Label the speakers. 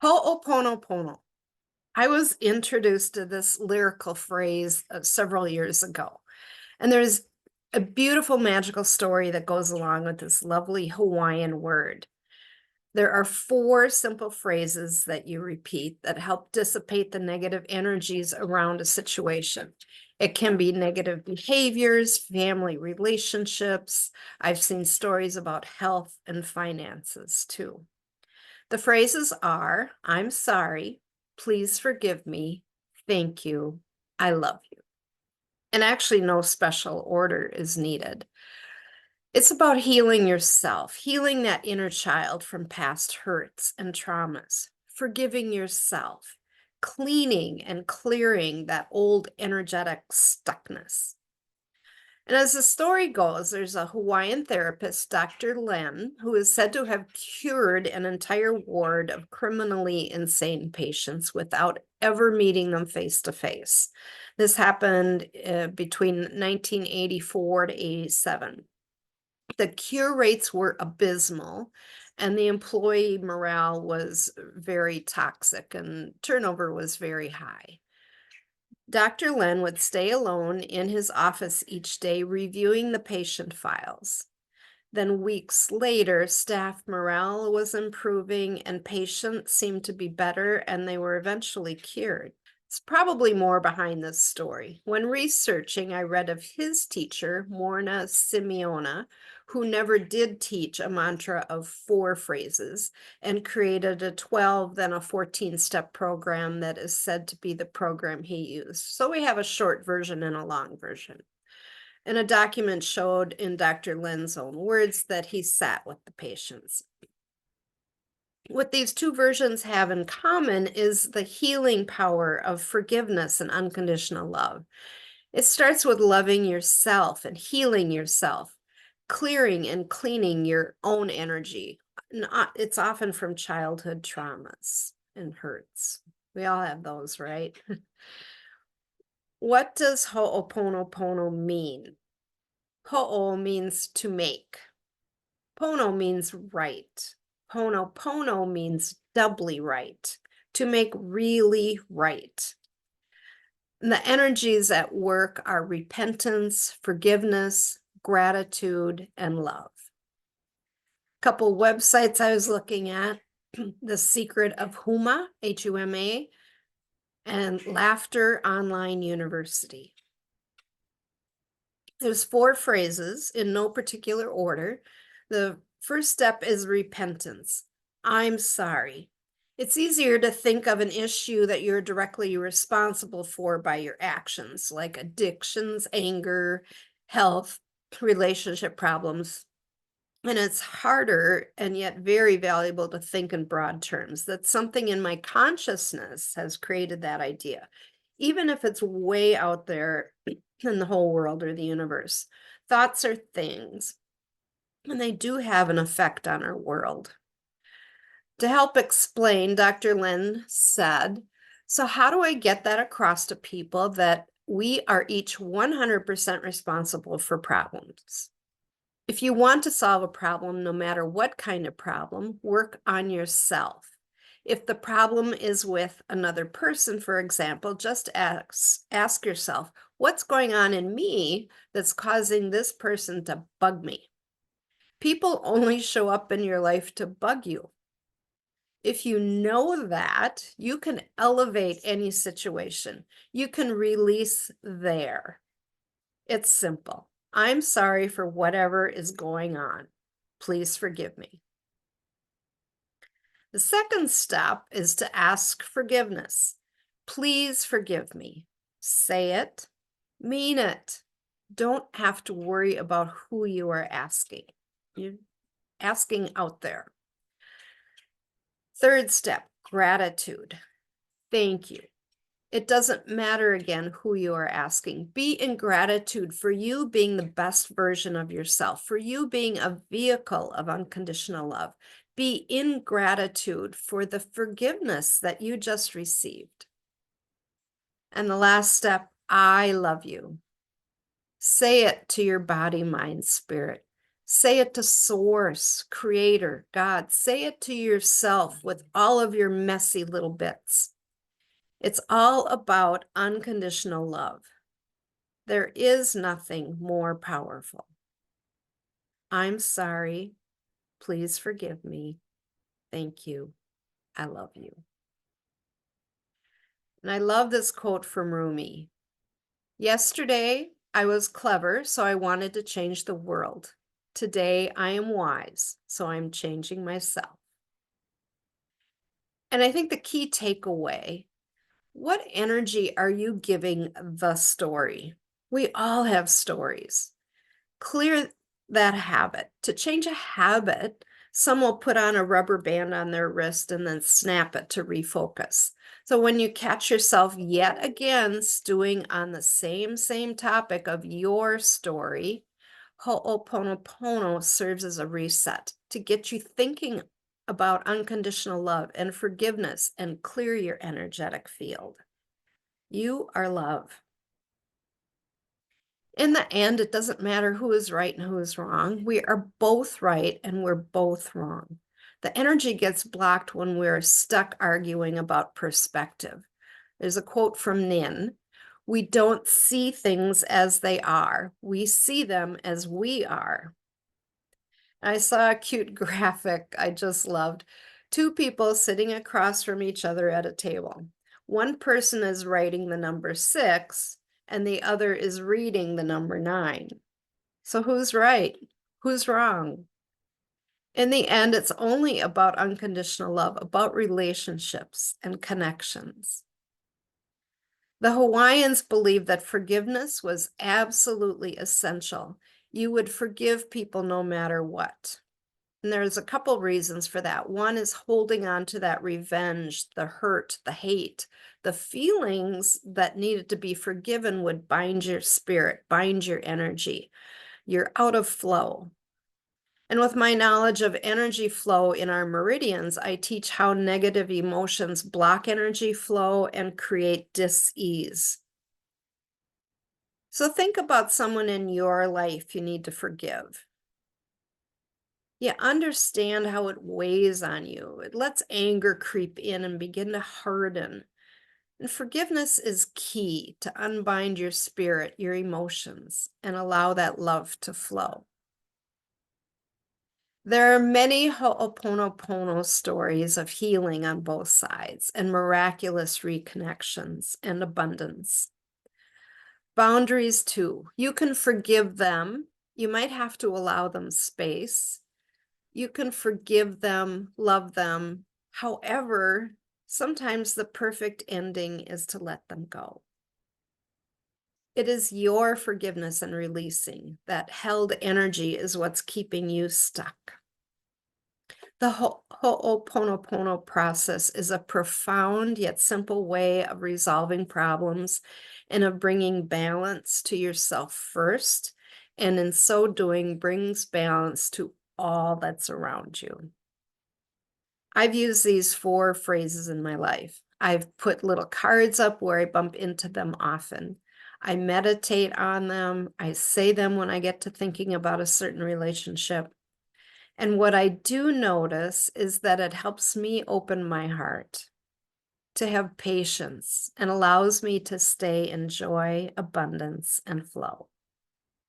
Speaker 1: Ho'oponopono. I was introduced to this lyrical phrase several years ago, and there's a beautiful magical story that goes along with this lovely Hawaiian word. There are four simple phrases that you repeat that help dissipate the negative energies around a situation. It can be negative behaviors, family relationships. I've seen stories about health and finances too. The phrases are, I'm sorry, please forgive me, thank you, I love you. And actually, no special order is needed. It's about healing yourself, healing that inner child from past hurts and traumas, forgiving yourself, cleaning and clearing that old energetic stuckness. And as the story goes, there's a Hawaiian therapist, Dr. Len, who is said to have cured an entire ward of criminally insane patients without ever meeting them face to face. This happened between 1984 to 87. The cure rates were abysmal, and the employee morale was very toxic, and turnover was very high. Dr. Len would stay alone in his office each day, reviewing the patient files. Then weeks later, staff morale was improving and patients seemed to be better, and they were eventually cured. It's probably more behind this story. When researching, I read of his teacher, Morna Simeona, who never did teach a mantra of 4 phrases and created a 12, then a 14-step program that is said to be the program he used. So we have a short version and a long version. And a document showed in Dr. Len's own words that he sat with the patients. What these two versions have in common is the healing power of forgiveness and unconditional love. It starts with loving yourself and healing yourself, clearing and cleaning your own energy. It's often from childhood traumas and hurts. We all have those, right? What does ho'oponopono mean? Ho'o means to make. Pono means right. Pono means doubly right, to make really right. And the energies at work are repentance, forgiveness, gratitude, and love. A couple websites I was looking at, The Secret of Huma, Huma, and Laughter Online University. There's 4 phrases in no particular order. The first step is repentance. I'm sorry. It's easier to think of an issue that you're directly responsible for by your actions, like addictions, anger, health, relationship problems. And it's harder and yet very valuable to think in broad terms, that something in my consciousness has created that idea, even if it's way out there in the whole world or the universe. Thoughts are things, and they do have an effect on our world. To help explain, Dr. Len said, so how do I get that across to people that we are each 100% responsible for problems? If you want to solve a problem, no matter what kind of problem, work on yourself. If the problem is with another person, for example, just ask yourself, what's going on in me that's causing this person to bug me? People only show up in your life to bug you. If you know that, you can elevate any situation. You can release there. It's simple. I'm sorry for whatever is going on. Please forgive me. The second step is to ask forgiveness. Please forgive me. Say it, mean it. Don't have to worry about who you are asking. You're asking out there. Third step, gratitude. Thank you. It doesn't matter again who you are asking. Be in gratitude for you being the best version of yourself, for you being a vehicle of unconditional love. Be in gratitude for the forgiveness that you just received. And the last step, I love you. Say it to your body, mind, spirit. Say it to Source, Creator, God. Say it to yourself with all of your messy little bits. It's all about unconditional love. There is nothing more powerful. I'm sorry. Please forgive me. Thank you. I love you. And I love this quote from Rumi. Yesterday, I was clever, so I wanted to change the world. Today, I am wise, so I'm changing myself. And I think the key takeaway, what energy are you giving the story? We all have stories. Clear that habit. To change a habit, some will put on a rubber band on their wrist and then snap it to refocus. So when you catch yourself yet again stewing on the same topic of your story, Ho'oponopono serves as a reset to get you thinking about unconditional love and forgiveness and clear your energetic field. You are love. In the end, it doesn't matter who is right and who is wrong. We are both right and we're both wrong. The energy gets blocked when we're stuck arguing about perspective. There's a quote from Nin. We don't see things as they are. We see them as we are. I saw a cute graphic I just loved. Two people sitting across from each other at a table. One person is writing the number 6 and the other is reading the number 9. So who's right? Who's wrong? In the end, it's only about unconditional love, about relationships and connections. The Hawaiians believed that forgiveness was absolutely essential. You would forgive people no matter what. And there's a couple reasons for that. One is holding on to that revenge, the hurt, the hate, the feelings that needed to be forgiven would bind your spirit, bind your energy. You're out of flow. And with my knowledge of energy flow in our meridians, I teach how negative emotions block energy flow and create dis-ease. So think about someone in your life you need to forgive. You understand how it weighs on you. It lets anger creep in and begin to harden. And forgiveness is key to unbind your spirit, your emotions, and allow that love to flow. There are many Ho'oponopono stories of healing on both sides and miraculous reconnections and abundance. Boundaries too. You can forgive them. You might have to allow them space. You can forgive them, love them. However, sometimes the perfect ending is to let them go. It is your forgiveness and releasing. That held energy is what's keeping you stuck. The Ho'oponopono process is a profound yet simple way of resolving problems and of bringing balance to yourself first, and in so doing brings balance to all that's around you. I've used these 4 phrases in my life. I've put little cards up where I bump into them often. I meditate on them. I say them when I get to thinking about a certain relationship. And what I do notice is that it helps me open my heart to have patience and allows me to stay in joy, abundance, and flow.